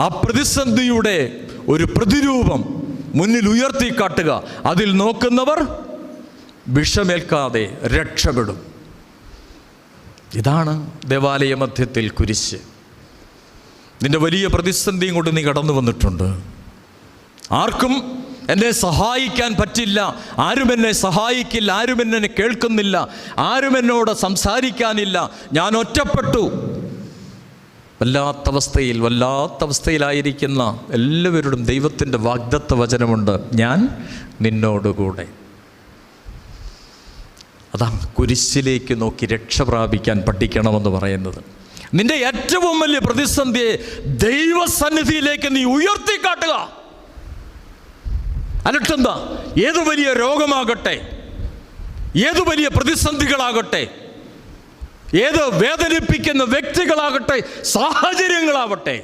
ആ പ്രതിസന്ധിയുടെ ഒരു പ്രതിരൂപം മുന്നിൽ ഉയർത്തിക്കാട്ടുക. അതിൽ നോക്കുന്നവർ വിഷമേൽക്കാതെ രക്ഷപ്പെടും. ഇതാണ് ദേവാലയ മധ്യത്തിൽ കുരിശ്. നിന്റെ വലിയ പ്രതിസന്ധിയും കൊണ്ട് നീ കടന്നു വന്നിട്ടുണ്ട്. ആർക്കും എന്നെ സഹായിക്കാൻ പറ്റില്ല, ആരും എന്നെ സഹായിക്കില്ല, ആരും എന്നെ കേൾക്കുന്നില്ല, ആരും എന്നോട് സംസാരിക്കാനില്ല, ഞാൻ ഒറ്റപ്പെട്ടു. വല്ലാത്തവസ്ഥയിലായിരിക്കുന്ന എല്ലാവരോടും ദൈവത്തിൻ്റെ വാഗ്ദത്ത വചനമുണ്ട്, ഞാൻ നിന്നോടുകൂടെ. അതാണ് കുരിശിലേക്ക് നോക്കി രക്ഷ പ്രാപിക്കാൻ പഠിക്കണമെന്ന് പറയുന്നത്. നിന്റെ ഏറ്റവും വലിയ പ്രതിസന്ധിയെ ദൈവസന്നിധിയിലേക്ക് നീ ഉയർത്തിക്കാട്ടുക. എന്നിട്ടെന്താ, ഏതു വലിയ രോഗമാകട്ടെ, ഏതു വലിയ പ്രതിസന്ധികളാകട്ടെ, ഏത് വേദനിപ്പിക്കുന്ന വ്യക്തികളാകട്ടെ, സാഹചര്യങ്ങളാവട്ടെ,